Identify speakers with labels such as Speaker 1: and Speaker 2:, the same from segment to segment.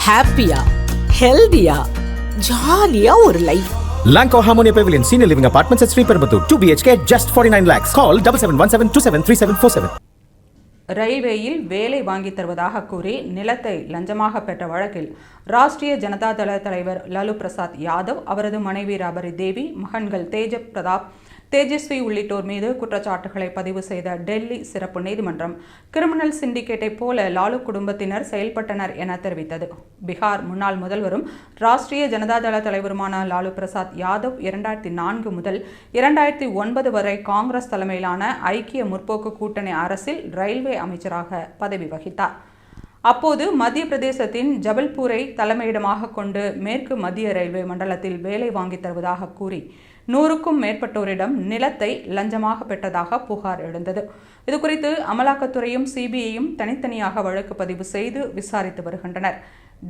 Speaker 1: ஹாப்பியா, ஹெல்தியா, ஜாலியா ஒரு life.
Speaker 2: Lanco Harmonia Pavilion Senior Living Apartments at Sri Perambatoor 2 BHK just 49 lakhs. Call 7717273747.
Speaker 3: ரயில்வேயில் வேலை வாங்கி தருவதாக கூறி நிலத்தை லஞ்சமாக பெற்ற வழக்கில் ராஷ்டிரிய ஜனதா தள தலைவர் லாலு பிரசாத் யாதவ், அவரது மனைவி ராபரி தேவி, மகன்கள் தேஜப் பிரதாப், தேஜஸ்வி உள்ளிட்டோர் மீது குற்றச்சாட்டுகளை பதிவு செய்த டெல்லி சிறப்பு நீதிமன்றம் கிரிமினல் சிண்டிகேட்டை போல லாலு குடும்பத்தினர் செயல்பட்டனர் என தெரிவித்தது. பீகார் முன்னாள் முதல்வரும் ராஷ்டிரிய ஜனதா தள தலைவருமான லாலு பிரசாத் யாதவ் 2004 முதல் 2009 வரை காங்கிரஸ் தலைமையிலான ஐக்கிய முற்போக்கு கூட்டணி அரசில் ரயில்வே அமைச்சராக பதவி வகித்தார். அப்போது மத்திய பிரதேசத்தின் ஜபல்பூரை தலைமையிடமாக கொண்டு மேற்கு மத்திய ரயில்வே மண்டலத்தில் வேலை வாங்கி தருவதாக கூறி 100க்கும் மேற்பட்டோரிடம் நிலத்தை லஞ்சமாக பெற்றதாக புகார் எழுந்தது. இதுகுறித்து அமலாக்கத்துறையும் சிபிஐயும் தனித்தனியாக வழக்கு பதிவு செய்து விசாரித்து வருகின்றனர்.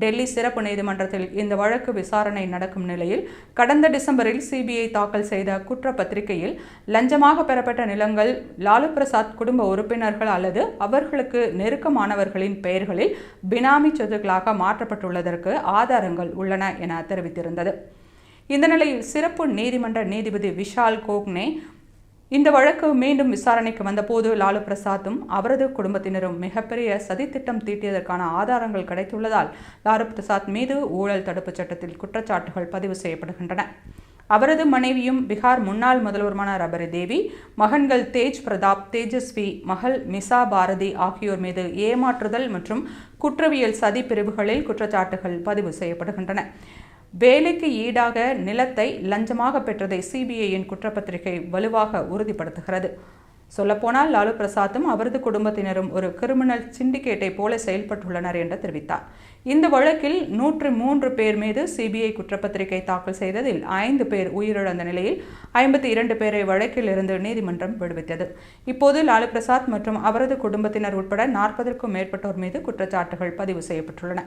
Speaker 3: டெல்லி சிறப்பு நீதிமன்றத்தில் இந்த வழக்கு விசாரணை நடக்கும் நிலையில் கடந்த டிசம்பரில் சிபிஐ தாக்கல் செய்த குற்றப்பத்திரிகையில் லஞ்சமாக பெறப்பட்ட நிலங்கள் லாலு பிரசாத் குடும்ப உறுப்பினர்கள் அல்லது அவர்களுக்கு நெருக்கமானவர்களின் பெயர்களில் பினாமி சொத்துக்களாக மாற்றப்பட்டுள்ளதற்கு ஆதாரங்கள் உள்ளன என தெரிவித்திருந்தது. இந்த நிலையில் சிறப்பு நீதிமன்ற நீதிபதி விஷால் கோக்னே இந்த வழக்கு மீண்டும் விசாரணைக்கு வந்தபோது லாலு பிரசாத்தும் அவரது குடும்பத்தினரும் மிகப்பெரிய சதித்திட்டம் தீட்டியதற்கான ஆதாரங்கள் கிடைத்துள்ளதால் லாலு பிரசாத் மீது ஊழல் தடுப்புச் சட்டத்தில் குற்றச்சாட்டுகள் பதிவு செய்யப்படுகின்றன. அவரது மனைவியும் பீகார் முன்னாள் முதல்வருமான ராபரி தேவி, மகன்கள் தேஜ் பிரதாப், தேஜஸ்வி, மகள் மிசா பாரதி ஆகியோர் மீது ஏமாற்றுதல் மற்றும் குற்றவியல் சதி பிரிவுகளில் குற்றச்சாட்டுகள் பதிவு செய்யப்படுகின்றன. வேலைக்கு ஈடாக நிலத்தை லஞ்சமாக பெற்றதை சிபிஐயின் குற்றப்பத்திரிகை வலுவாக உறுதிப்படுத்துகிறது. சொல்லப்போனால் லாலு பிரசாத்தும் அவரது குடும்பத்தினரும் ஒரு கிரிமினல் சிண்டிகேட்டை போல செயல்பட்டுள்ளனர் என்று தெரிவித்தார். இந்த வழக்கில் 103 பேர் மீது சிபிஐ குற்றப்பத்திரிகை தாக்கல் செய்ததில் 5 பேர் உயிரிழந்த நிலையில் 52 பேரை வழக்கில் இருந்து நீதிமன்றம் விடுவித்தது. இப்போது லாலு பிரசாத் மற்றும் அவரது குடும்பத்தினர் உட்பட 40க்கும் மேற்பட்டோர் மீது குற்றச்சாட்டுகள் பதிவு செய்யப்பட்டுள்ளன.